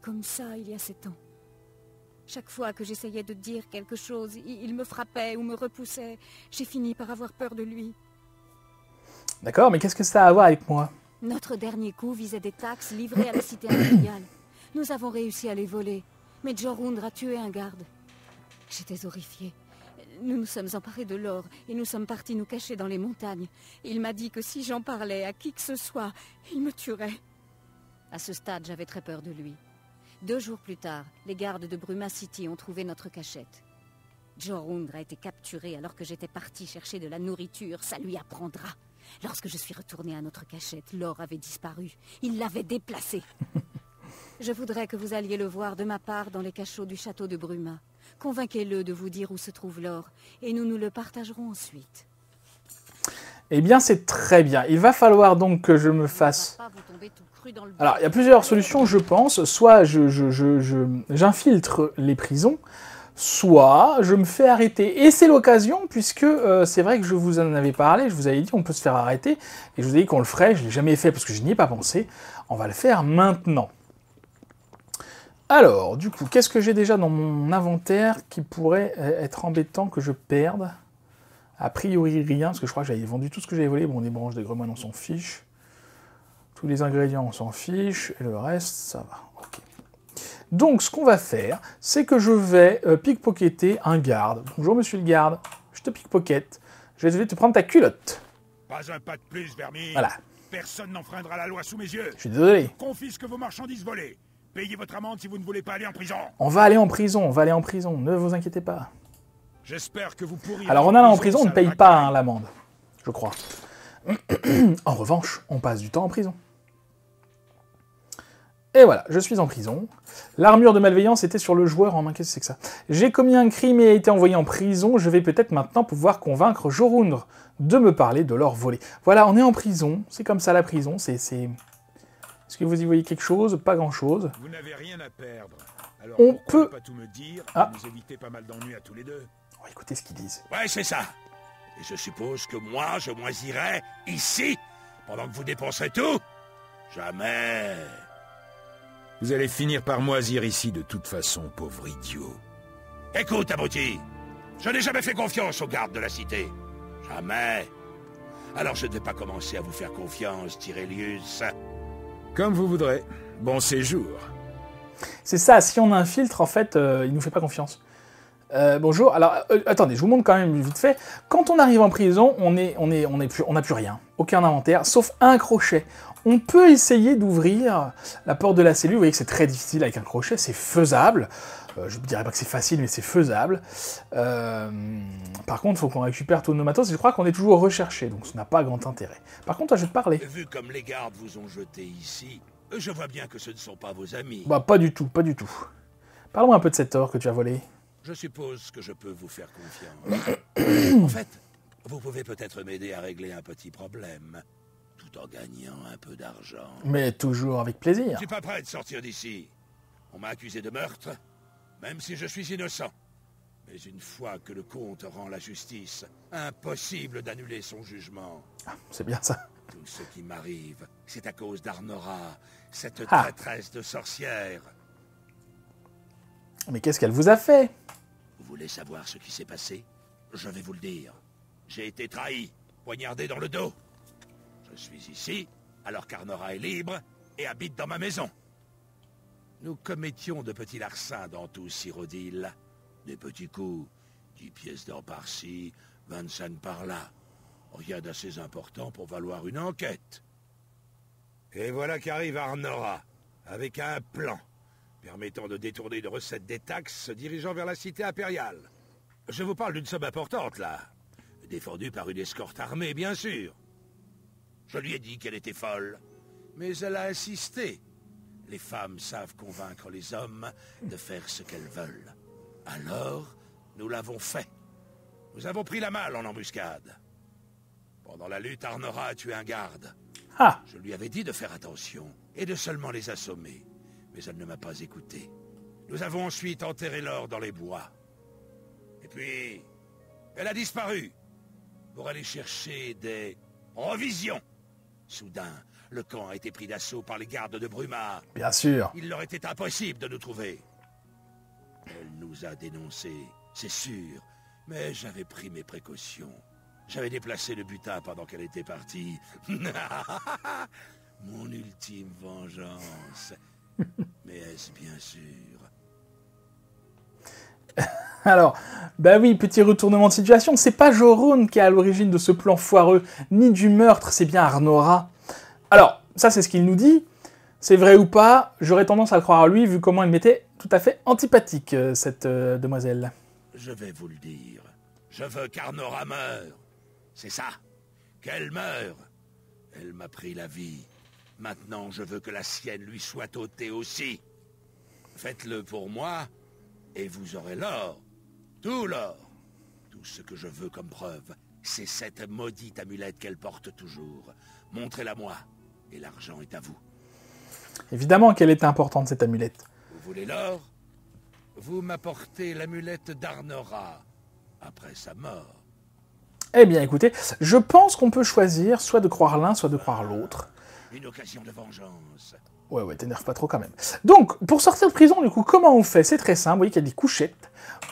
comme ça il y a 7 ans. Chaque fois que j'essayais de dire quelque chose, il me frappait ou me repoussait. J'ai fini par avoir peur de lui. D'accord, mais qu'est-ce que ça a à voir avec moi? Notre dernier coup visait des taxes livrées à la cité impériale. Nous avons réussi à les voler, mais Jorundr a tué un garde. J'étais horrifiée. Nous nous sommes emparés de l'or et nous sommes partis nous cacher dans les montagnes. Il m'a dit que si j'en parlais à qui que ce soit, il me tuerait. À ce stade, j'avais très peur de lui. 2 jours plus tard, les gardes de Bruma City ont trouvé notre cachette. Jorundr a été capturé alors que j'étais partie chercher de la nourriture. Ça lui apprendra. Lorsque je suis retournée à notre cachette, l'or avait disparu. Il l'avait déplacé. Je voudrais que vous alliez le voir de ma part dans les cachots du château de Bruma. Convainquez-le de vous dire où se trouve l'or, et nous le partagerons ensuite. Eh bien, c'est très bien. Il va falloir donc que je me fasse... Alors, il y a plusieurs solutions, je pense. Soit j'infiltre les prisons, soit je me fais arrêter. Et c'est l'occasion, puisque c'est vrai que je vous en avais parlé, je vous avais dit on peut se faire arrêter, et je vous ai dit qu'on le ferait, je ne l'ai jamais fait parce que je n'y ai pas pensé. On va le faire maintenant. Alors, du coup, qu'est-ce que j'ai déjà dans mon inventaire qui pourrait être embêtant que je perde? A priori, rien, parce que je crois que j'avais vendu tout ce que j'avais volé. Bon, des branches de gremoine, on s'en fiche. Tous les ingrédients, on s'en fiche. Et le reste, ça va. Ok. Donc, ce qu'on va faire, c'est que je vais pickpocketer un garde. Bonjour, monsieur le garde. Je te pickpocket. Je vais te prendre ta culotte. Pas un pas de plus, vermine. Voilà. Personne n'enfreindra la loi sous mes yeux. Je suis désolé. Confisque vos marchandises volées. Payez votre amende si vous ne voulez pas aller en prison. On va aller en prison, on va aller en prison. Ne vous inquiétez pas. J'espère que vous pourriez... Alors, en allant en prison, on ne paye pas hein, l'amende. Je crois. En revanche, on passe du temps en prison. Et voilà, je suis en prison. L'armure de malveillance était sur le joueur en main. Qu'est-ce que c'est que ça? J'ai commis un crime et été envoyé en prison. Je vais peut-être maintenant pouvoir convaincre Jorundr de me parler de l'or volé. Voilà, on est en prison. C'est comme ça la prison. Est-ce que vous y voyez quelque chose? Pas grand-chose. Vous n'avez rien à perdre. Alors on pourquoi peut ne pas tout me dire ah. Nous éviter pas mal d'ennuis à tous les deux. On va écouter ce qu'ils disent. Ouais, c'est ça. Et je suppose que moi, je moisirai ici, pendant que vous dépenserez tout? Jamais. Vous allez finir par moisir ici de toute façon, pauvre idiot. Écoute, abruti, je n'ai jamais fait confiance aux gardes de la cité. Jamais. Alors je ne vais pas commencer à vous faire confiance, Tyrelius. Comme vous voudrez. Bon séjour. C'est ça, si on infiltre, en fait, il nous fait pas confiance. Bonjour, alors, attendez, je vous montre quand même vite fait. Quand on arrive en prison, on n'a plus rien. Aucun inventaire, sauf un crochet. On peut essayer d'ouvrir la porte de la cellule. Vous voyez que c'est très difficile avec un crochet, c'est faisable. Je ne dirais pas que c'est facile, mais c'est faisable. Par contre, il faut qu'on récupère tous nos matos, et je crois qu'on est toujours recherché, donc ça n'a pas grand intérêt. Par contre, toi, je vais te parler. Vu comme les gardes vous ont jeté ici, je vois bien que ce ne sont pas vos amis. Bah, pas du tout, pas du tout. Parle-moi un peu de cet or que tu as volé. Je suppose que je peux vous faire confiance. En fait, vous pouvez peut-être m'aider à régler un petit problème, tout en gagnant un peu d'argent. Mais toujours avec plaisir. Je suis pas prêt de sortir d'ici. On m'a accusé de meurtre, même si je suis innocent. Mais une fois que le comte rend la justice, impossible d'annuler son jugement. Ah, c'est bien ça. Tout ce qui m'arrive, c'est à cause d'Arnora, cette traîtresse de sorcière. Mais qu'est-ce qu'elle vous a fait? Vous voulez savoir ce qui s'est passé? Je vais vous le dire. J'ai été trahi, poignardé dans le dos. Je suis ici, alors qu'Arnora est libre et habite dans ma maison. Nous commettions de petits larcins dans tout Cyrodiil. Des petits coups, 10 pièces d'or par-ci, 25 par-là. Rien d'assez important pour valoir une enquête. Et voilà qu'arrive Arnora, avec un plan, permettant de détourner de recettes des taxes se dirigeant vers la cité impériale. Je vous parle d'une somme importante, là. Défendue par une escorte armée, bien sûr. Je lui ai dit qu'elle était folle, mais elle a insisté. Les femmes savent convaincre les hommes de faire ce qu'elles veulent. Alors, nous l'avons fait. Nous avons pris la malle en embuscade. Pendant la lutte, Arnora a tué un garde. Ah. Je lui avais dit de faire attention et de seulement les assommer. Mais elle ne m'a pas écouté. Nous avons ensuite enterré l'or dans les bois. Et puis, elle a disparu pour aller chercher des provisions. Soudain, Le camp a été pris d'assaut par les gardes de Bruma. Bien sûr. Il leur était impossible de nous trouver. Elle nous a dénoncés, c'est sûr. Mais j'avais pris mes précautions. J'avais déplacé le butin pendant qu'elle était partie. Mon ultime vengeance. Mais est-ce bien sûr? Alors, bah oui, petit retournement de situation, c'est pas Jorunn qui est à l'origine de ce plan foireux, ni du meurtre, c'est bien Arnora. Alors, ça c'est ce qu'il nous dit, c'est vrai ou pas, j'aurais tendance à le croire à lui, vu comment elle m'était tout à fait antipathique, cette demoiselle. Je vais vous le dire, je veux qu'Arnora meure. C'est ça, qu'elle meure. Elle m'a pris la vie, maintenant je veux que la sienne lui soit ôtée aussi. Faites-le pour moi, et vous aurez l'or. Tout l'or. Tout ce que je veux comme preuve, c'est cette maudite amulette qu'elle porte toujours. Montrez-la moi, et l'argent est à vous. Évidemment qu'elle était importante, cette amulette. Vous voulez l'or? Vous m'apportez l'amulette d'Arnora, après sa mort. Eh bien, écoutez, je pense qu'on peut choisir soit de croire l'un, soit de croire l'autre. Une occasion de vengeance. Ouais, t'énerve pas trop quand même. Donc, pour sortir de prison, du coup, comment on fait? C'est très simple, vous voyez qu'il y a des couchettes.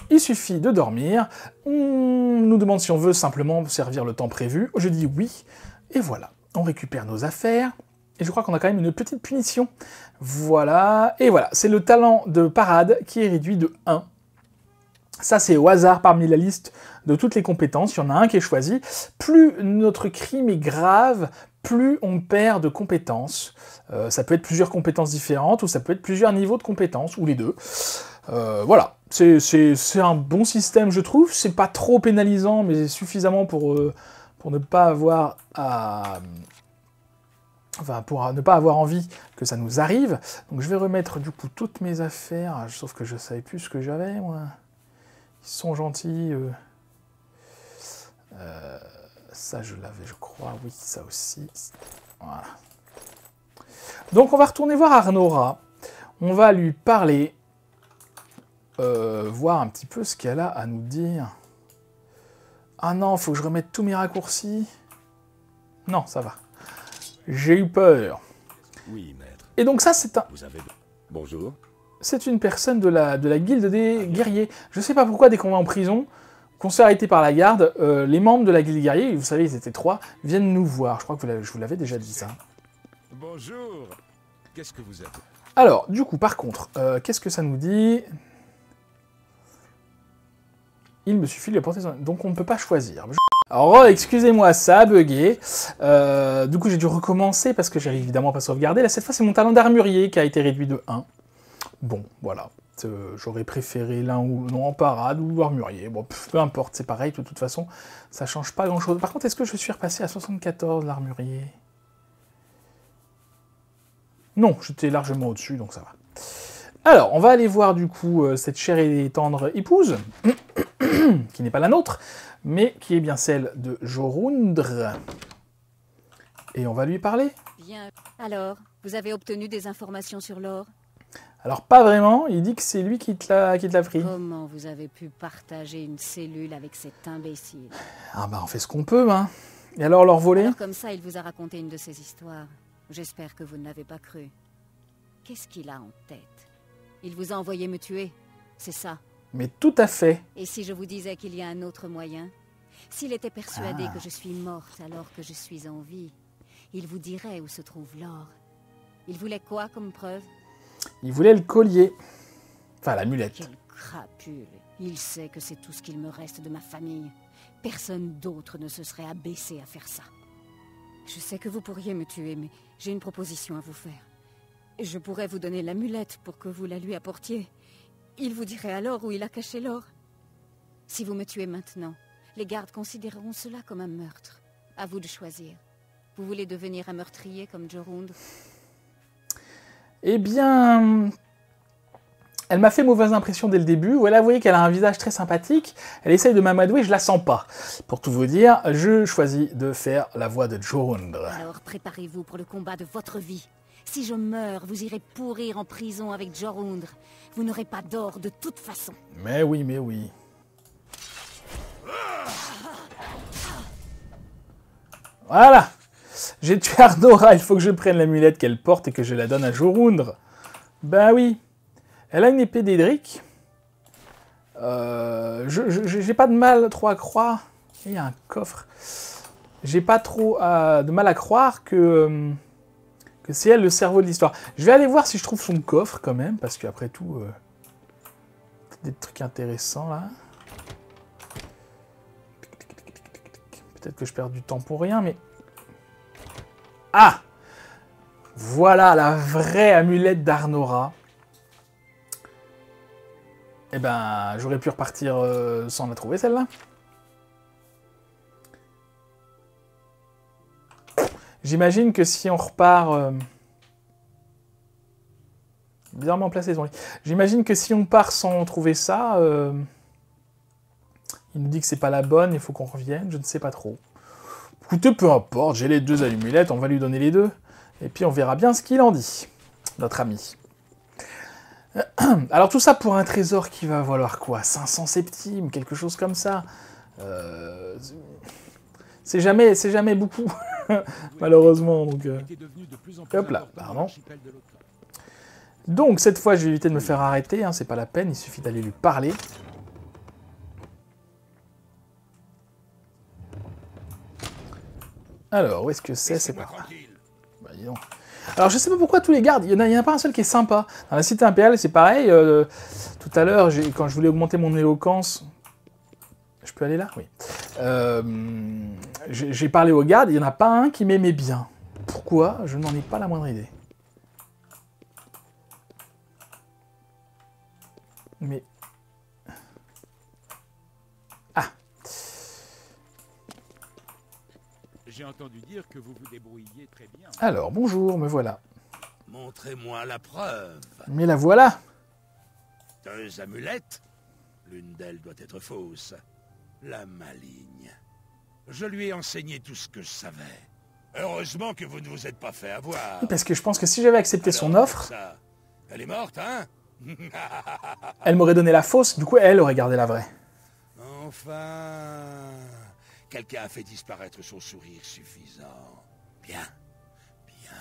Il suffit de dormir. On nous demande si on veut simplement servir le temps prévu. Je dis oui. Et voilà, on récupère nos affaires. Et je crois qu'on a quand même une petite punition. Voilà. Et voilà, c'est le talent de parade qui est réduit de 1. Ça, c'est au hasard parmi la liste de toutes les compétences. Il y en a un qui est choisi. Plus notre crime est grave, plus on perd de compétences. Ça peut être plusieurs compétences différentes, ou ça peut être plusieurs niveaux de compétences, ou les deux. Voilà, c'est un bon système, je trouve. C'est pas trop pénalisant, mais suffisamment pour ne pas avoir à... Enfin, pour ne pas avoir envie que ça nous arrive. Donc je vais remettre du coup toutes mes affaires, sauf que je savais plus ce que j'avais, moi. Ils sont gentils. Ça, je l'avais, je crois. Oui, ça aussi. Voilà. Donc, on va retourner voir Arnora. On va lui parler. Voir un petit peu ce qu'elle a à nous dire. Ah non, faut que je remette tous mes raccourcis. Non, ça va. J'ai eu peur. Oui, maître. Et donc ça, c'est un... Vous avez... Bonjour. C'est une personne de la guilde des guerriers. Je sais pas pourquoi, dès qu'on va en prison, qu'on se fait arrêter par la garde, les membres de la guilde des guerriers, vous savez, ils étaient 3, viennent nous voir. Je crois que je vous l'avais déjà dit, ça. Bonjour. Qu'est-ce que vous êtes? Alors, du coup, par contre, qu'est-ce que ça nous dit? Il me suffit de le porter... Donc, on ne peut pas choisir. Alors, excusez-moi, ça a bugué. Du coup, j'ai dû recommencer parce que j'avais évidemment pas sauvegardé. Là, cette fois, c'est mon talent d'armurier qui a été réduit de 1. Bon, voilà. J'aurais préféré l'un ou non en parade ou armurier. Bon, peu importe, c'est pareil, de toute façon, ça change pas grand-chose. Par contre, est-ce que je suis repassé à 74, l'armurier? Non, j'étais largement au-dessus, donc ça va. Alors, on va aller voir, du coup, cette chère et tendre épouse, qui n'est pas la nôtre, mais qui est bien celle de Jorundr. Et on va lui parler. Bien. Alors, vous avez obtenu des informations sur l'or? Alors, pas vraiment, il dit que c'est lui qui te l'a pris. Comment vous avez pu partager une cellule avec cet imbécile? Ah bah, on fait ce qu'on peut, hein. Et alors, leur voler? Alors, comme ça, il vous a raconté une de ses histoires. J'espère que vous ne l'avez pas cru. Qu'est-ce qu'il a en tête? Il vous a envoyé me tuer, c'est ça? Mais tout à fait. Et si je vous disais qu'il y a un autre moyen? S'il était persuadé que je suis morte alors que je suis en vie, il vous dirait où se trouve l'or. Il voulait quoi comme preuve? Il voulait le collier. Enfin, l'amulette. Quel crapule. Il sait que c'est tout ce qu'il me reste de ma famille. Personne d'autre ne se serait abaissé à faire ça. Je sais que vous pourriez me tuer, mais j'ai une proposition à vous faire. Je pourrais vous donner l'amulette pour que vous la lui apportiez. Il vous dirait alors où il a caché l'or. Si vous me tuez maintenant, les gardes considéreront cela comme un meurtre. À vous de choisir. Vous voulez devenir un meurtrier comme Jorunn? Eh bien... Elle m'a fait mauvaise impression dès le début. Voilà, vous voyez qu'elle a un visage très sympathique. Elle essaye de m'amadouer, je la sens pas. Pour tout vous dire, je choisis de faire la voix de Jorunn. Alors préparez-vous pour le combat de votre vie. Si je meurs, vous irez pourrir en prison avec Jorunn. Vous n'aurez pas d'or de toute façon. Mais oui, mais oui. Voilà. J'ai tué Arnora, il faut que je prenne l'amulette qu'elle porte et que je la donne à Jorundr. Ben oui. Elle a une épée d'Edric. J'ai pas de mal trop à croire. Il y a un coffre. J'ai pas trop de mal à croire que c'est elle le cerveau de l'histoire. Je vais aller voir si je trouve son coffre quand même, parce qu'après tout, des trucs intéressants là. Peut-être que je perds du temps pour rien, mais... Ah! Voilà la vraie amulette d'Arnora. Eh ben, j'aurais pu repartir sans la trouver, celle-là. J'imagine que si on repart... bizarrement placé son lit. J'imagine que si on part sans trouver ça... Il nous dit que c'est pas la bonne, il faut qu'on revienne, je ne sais pas trop. Écoutez, peu importe, j'ai les deux amulettes, on va lui donner les deux. Et puis on verra bien ce qu'il en dit, notre ami. Alors tout ça pour un trésor qui va valoir quoi? 500 septimes, quelque chose comme ça. C'est jamais beaucoup, malheureusement. Donc, hop là, pardon. Donc cette fois, je vais éviter de me faire arrêter, hein, c'est pas la peine, il suffit d'aller lui parler. Alors, où est-ce que c'est? C'est pas là. Bah, dis donc. Alors, je sais pas pourquoi tous les gardes, il y en a pas un seul qui est sympa. Dans la cité impériale, c'est pareil. Tout à l'heure, quand je voulais augmenter mon éloquence... Je peux aller là? Oui. J'ai parlé aux gardes, il n'y en a pas un qui m'aimait bien. Pourquoi? Je n'en ai pas la moindre idée. Mais... Ah! J'ai entendu dire que vous vous débrouilliez très bien. Alors, bonjour, me voilà. Montrez-moi la preuve. Mais la voilà! 2 amulettes. L'une d'elles doit être fausse. La maligne. Je lui ai enseigné tout ce que je savais. Heureusement que vous ne vous êtes pas fait avoir. Parce que je pense que si j'avais accepté son offre... Ça, elle est morte, hein? Elle m'aurait donné la fausse, du coup, elle aurait gardé la vraie. Enfin... Quelqu'un a fait disparaître son sourire suffisant. Bien. Bien.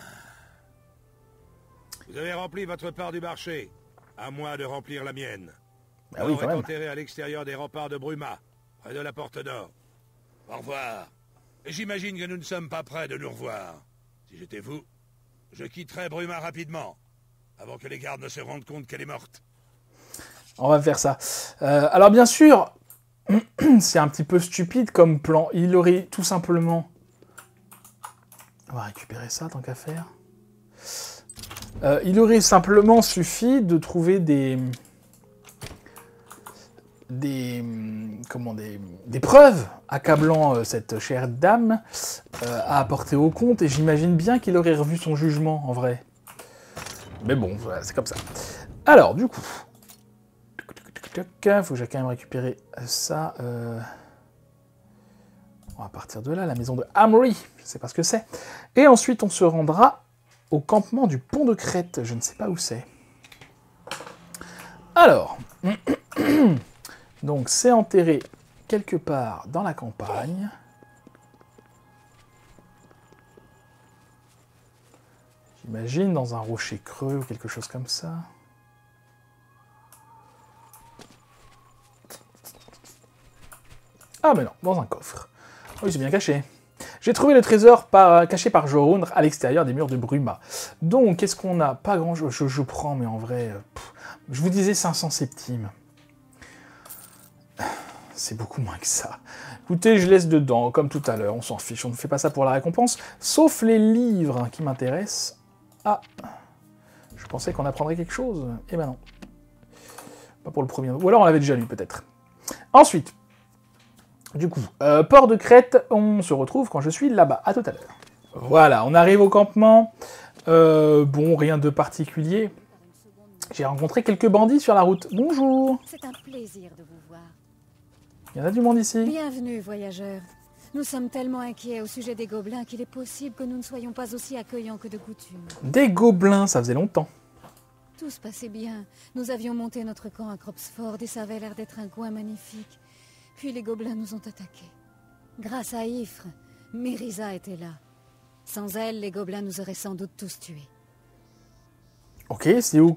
Vous avez rempli votre part du marché. À moi de remplir la mienne. Bah oui, quand même. Enterré à l'extérieur des remparts de Bruma, près de la porte d'or. Au revoir. Et j'imagine que nous ne sommes pas prêts de nous revoir. Si j'étais vous, je quitterais Bruma rapidement, avant que les gardes ne se rendent compte qu'elle est morte. On va faire ça. Alors bien sûr, c'est un petit peu stupide comme plan. Il aurait tout simplement... On va récupérer ça tant qu'à faire. Il aurait simplement suffi de trouver des preuves accablant cette chère dame à apporter au compte, et j'imagine bien qu'il aurait revu son jugement en vrai. Mais bon, voilà, c'est comme ça. Alors, du coup, faut que j'ai quand même récupéré ça. On va partir de là, la maison de Amory, je sais pas ce que c'est. Et ensuite, on se rendra au campement du pont de Crête, je ne sais pas où c'est. Alors, donc c'est enterré quelque part dans la campagne. J'imagine dans un rocher creux ou quelque chose comme ça. Ah mais non, dans un coffre. Oui, c'est bien caché. J'ai trouvé le trésor caché par Jorundr à l'extérieur des murs de Bruma. Donc, qu'est-ce qu'on a? Pas grand-chose. Je prends, mais en vrai... je vous disais 500 septimes. C'est beaucoup moins que ça. Écoutez, je laisse dedans, comme tout à l'heure. On s'en fiche, on ne fait pas ça pour la récompense. Sauf les livres qui m'intéressent. Ah, je pensais qu'on apprendrait quelque chose. Eh ben non. Pas pour le premier. Ou alors on l'avait déjà lu, peut-être. Ensuite... Du coup, port de Crête, on se retrouve quand je suis là-bas. À tout à l'heure. Voilà, on arrive au campement. Bon, rien de particulier. J'ai rencontré quelques bandits sur la route. Bonjour. C'est un plaisir de vous voir. Il y en a du monde ici. Bienvenue, voyageurs. Nous sommes tellement inquiets au sujet des gobelins qu'il est possible que nous ne soyons pas aussi accueillants que de coutume. Des gobelins, ça faisait longtemps. Tout se passait bien. Nous avions monté notre camp à Cropsford et ça avait l'air d'être un coin magnifique. Puis les gobelins nous ont attaqués. Grâce à Ifre, Mérisa était là. Sans elle, les gobelins nous auraient sans doute tous tués. Ok, c'est où